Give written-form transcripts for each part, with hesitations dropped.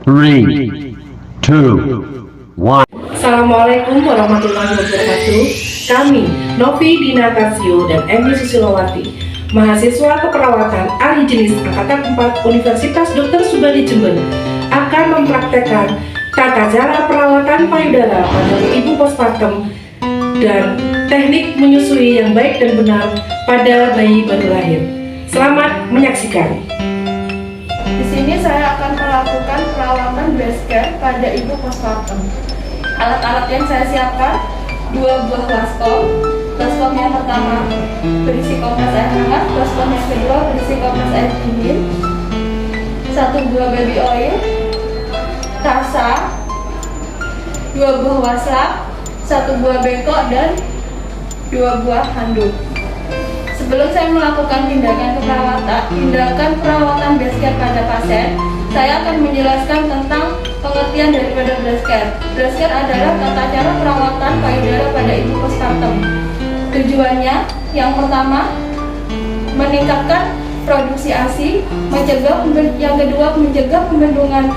3, 2, 1. Assalamualaikum warahmatullahi wabarakatuh. Kami, Novi Dinatasio dan Emi Susilowati, mahasiswa keperawatan ahli jenis Angkatan 4 Universitas Dr. Subali Jember, akan mempraktekkan tata cara perawatan payudara pada ibu postpartum dan teknik menyusui yang baik dan benar pada bayi baru lahir. Selamat menyaksikan. Di sini saya akan melakukan perawatan breast care pada ibu postpartum. Alat-alat yang saya siapkan, 2 buah baskom. Baskom yang pertama berisi kompres air hangat, baskom yang kedua berisi kompres air dingin, 1 buah baby oil, kasa, 2 buah wasap, 1 buah bengkok, dan 2 buah handuk. Sebelum saya melakukan tindakan perawatan breast care pada pasien, saya akan menjelaskan tentang pengertian daripada breast care. Breast care adalah tata cara perawatan payudara pada ibu postpartum. Tujuannya, yang pertama, meningkatkan produksi ASI, yang kedua, mencegah pembendungan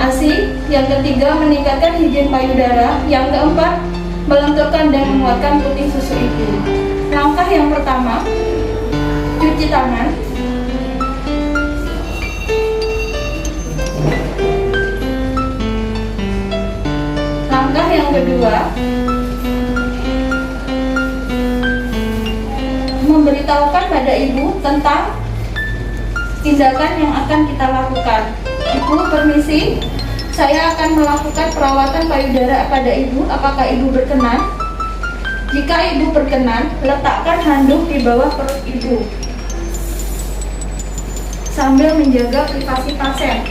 ASI, yang ketiga, meningkatkan higien payudara, yang keempat, melenturkan dan menguatkan puting susu ibu. Langkah yang pertama, cuci tangan. Langkah yang kedua, memberitahukan pada ibu tentang tindakan yang akan kita lakukan. Ibu, permisi, saya akan melakukan perawatan payudara pada ibu. Apakah ibu berkenan? Jika ibu berkenan, letakkan handuk di bawah perut ibu sambil menjaga privasi pasien.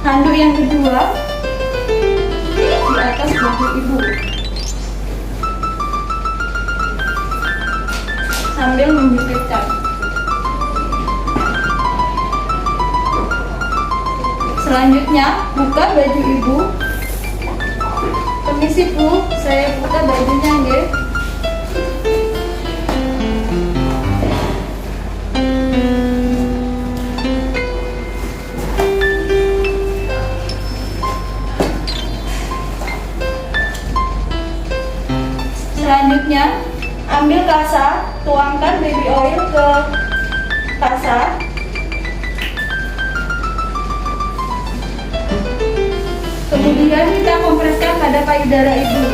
Handuk yang kedua di atas bahu ibu sambil membibitkan. Selanjutnya, buka baju ibu. Permisi Bu, saya buka bajunya nggih. Selanjutnya, ambil kasa, tuangkan baby oil ke kasa. Kemudian kita kompreskan pada payudara ibu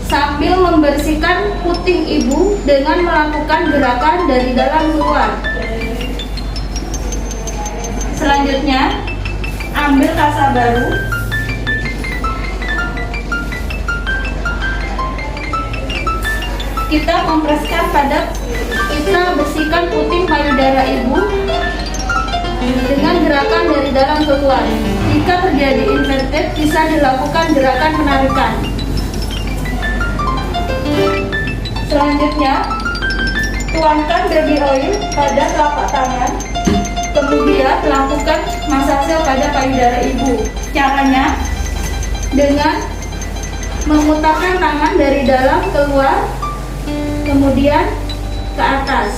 sambil membersihkan puting ibu dengan melakukan gerakan dari dalam keluar. Selanjutnya, ambil kasa baru, kita bersihkan puting payudara ibu dengan gerakan dari dalam keluar. Jika terjadi inverted, bisa dilakukan gerakan penarikan. Selanjutnya, tuangkan baby oil pada telapak tangan. Kemudian lakukan masase pada payudara ibu. Caranya dengan memutarkan tangan dari dalam keluar, kemudian ke atas.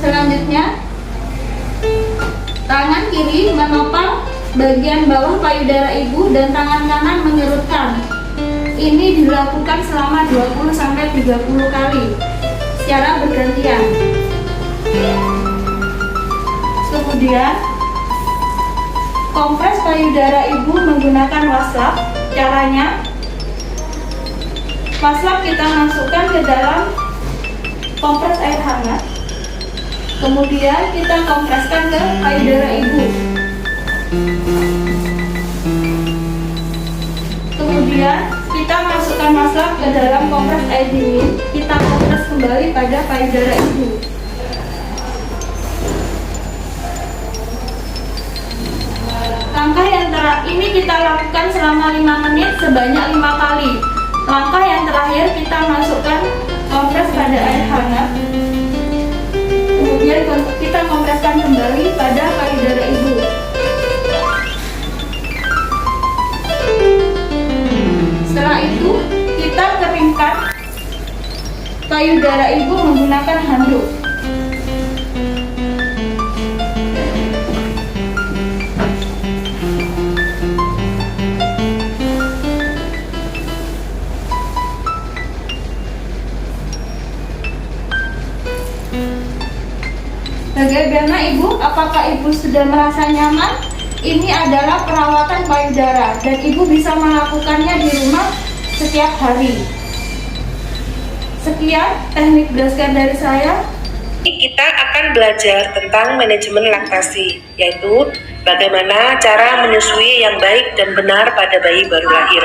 Selanjutnya, tangan kiri menopang bagian bawah payudara ibu dan tangan kanan mengerutkan. Ini dilakukan selama 20-30 kali secara bergantian. Kemudian, kompres payudara ibu menggunakan waslap. Caranya, waslap kita masukkan ke dalam kompres air hangat. Kemudian kita kompreskan ke payudara ibu. Kemudian kita masukkan waslap ke dalam kompres air dingin. Kita kompres kembali pada payudara ibu. Langkah yang ini kita lakukan selama 5 menit sebanyak 5 kali. Langkah yang terakhir, kita masukkan kompres pada air hangat. Kemudian kita kompreskan kembali pada payudara ibu. Setelah itu, kita keringkan payudara ibu menggunakan handuk. Bagaimana Ibu? Apakah Ibu sudah merasa nyaman? Ini adalah perawatan payudara dan Ibu bisa melakukannya di rumah setiap hari. Sekian teknik breast care dari saya. Kita akan belajar tentang manajemen laktasi, yaitu bagaimana cara menyusui yang baik dan benar pada bayi baru lahir.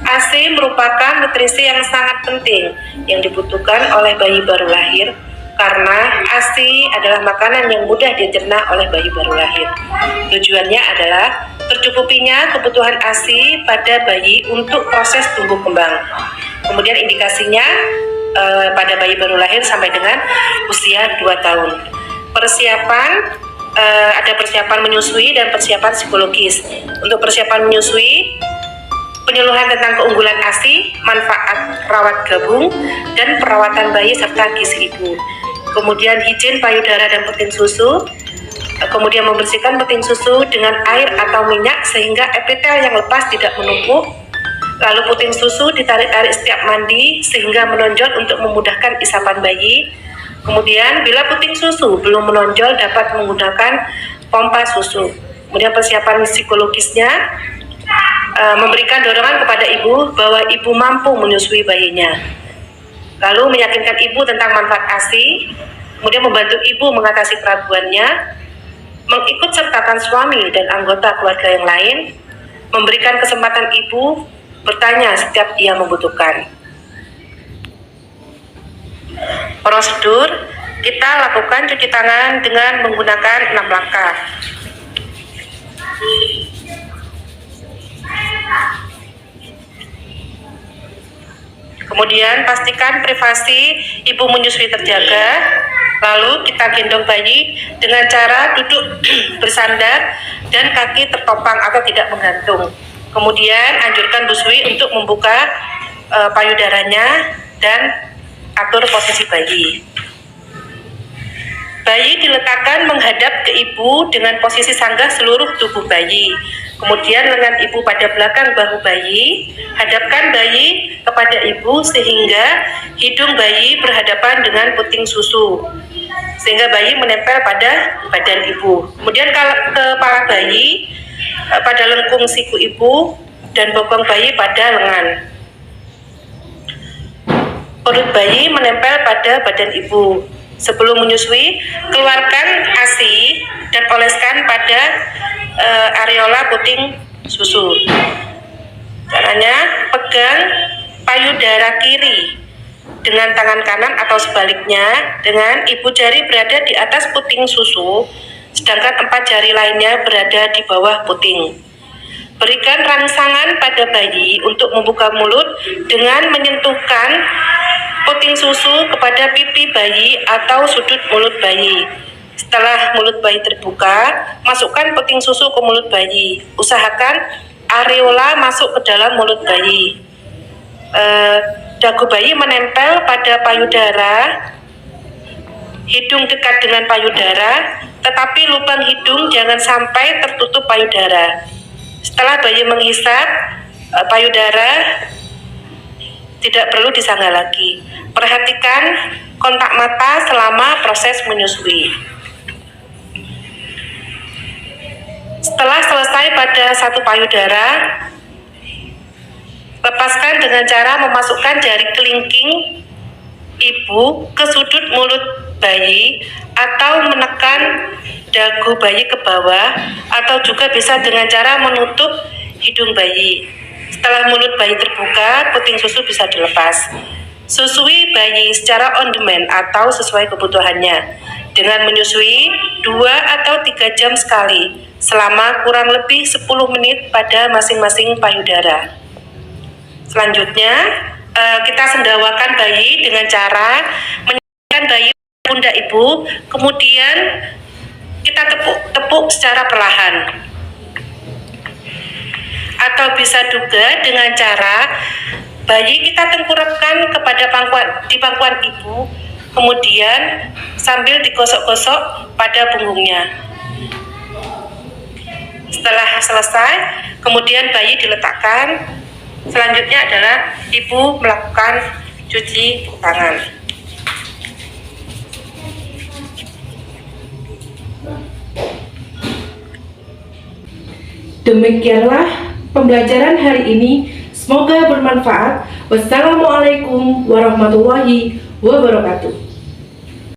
ASI merupakan nutrisi yang sangat penting yang dibutuhkan oleh bayi baru lahir karena ASI adalah makanan yang mudah dicerna oleh bayi baru lahir. Tujuannya adalah tercukupinya kebutuhan ASI pada bayi untuk proses tumbuh kembang. Kemudian indikasinya pada bayi baru lahir sampai dengan usia 2 tahun. Persiapan ada persiapan menyusui dan persiapan psikologis. Untuk persiapan menyusui, penyuluhan tentang keunggulan ASI, manfaat rawat gabung, dan perawatan bayi serta gizi ibu. Kemudian higien payudara dan puting susu. Kemudian membersihkan puting susu dengan air atau minyak sehingga epitel yang lepas tidak menumpuk. Lalu puting susu ditarik-tarik setiap mandi sehingga menonjol untuk memudahkan isapan bayi. Kemudian bila puting susu belum menonjol dapat menggunakan pompa susu. Kemudian persiapan psikologisnya, memberikan dorongan kepada ibu bahwa ibu mampu menyusui bayinya. Lalu meyakinkan ibu tentang manfaat ASI, kemudian membantu ibu mengatasi keraguannya, mengikut sertakan suami dan anggota keluarga yang lain, memberikan kesempatan ibu bertanya setiap ia membutuhkan. Prosedur, kita lakukan cuci tangan dengan menggunakan 6 langkah. Kemudian pastikan privasi ibu menyusui terjaga. Lalu kita gendong bayi dengan cara duduk bersandar dan kaki tertopang atau tidak menggantung. Kemudian anjurkan busui untuk membuka payudaranya dan atur posisi bayi. Bayi diletakkan menghadap ke ibu dengan posisi sanggah seluruh tubuh bayi. Kemudian lengan ibu pada belakang bahu bayi, hadapkan bayi kepada ibu sehingga hidung bayi berhadapan dengan puting susu, sehingga bayi menempel pada badan ibu. Kemudian kepala bayi pada lengkung siku ibu dan bokong bayi pada lengan. Perut bayi menempel pada badan ibu. Sebelum menyusui, keluarkan ASI dan oleskan pada areola puting susu. Caranya, pegang payudara kiri dengan tangan kanan atau sebaliknya dengan ibu jari berada di atas puting susu, sedangkan 4 jari lainnya berada di bawah puting. Berikan rangsangan pada bayi untuk membuka mulut dengan menyentuhkan puting susu kepada pipi bayi atau sudut mulut bayi. Setelah mulut bayi terbuka, masukkan puting susu ke mulut bayi. Usahakan areola masuk ke dalam mulut bayi. Dagu bayi menempel pada payudara, hidung dekat dengan payudara, tetapi lubang hidung jangan sampai tertutup payudara. Setelah bayi menghisap payudara, tidak perlu disangga lagi. Perhatikan kontak mata selama proses menyusui. Setelah selesai pada satu payudara, lepaskan dengan cara memasukkan jari kelingking ibu ke sudut mulut bayi atau menekan dagu bayi ke bawah, atau juga bisa dengan cara menutup hidung bayi. Setelah mulut bayi terbuka, puting susu bisa dilepas. Susui bayi secara on demand atau sesuai kebutuhannya dengan menyusui 2 atau 3 jam sekali selama kurang lebih 10 menit pada masing-masing payudara. Selanjutnya, kita sendawakan bayi dengan cara menyambungkan bayi pada pundak ibu, kemudian kita tepuk secara perlahan. Atau bisa juga dengan cara bayi kita tengkurapkan kepada pangkuan ibu, kemudian sambil digosok-gosok pada punggungnya. Setelah selesai, kemudian bayi diletakkan. Selanjutnya adalah ibu melakukan cuci tangan. Demikianlah pembelajaran hari ini. Semoga bermanfaat. Wassalamualaikum warahmatullahi wabarakatuh.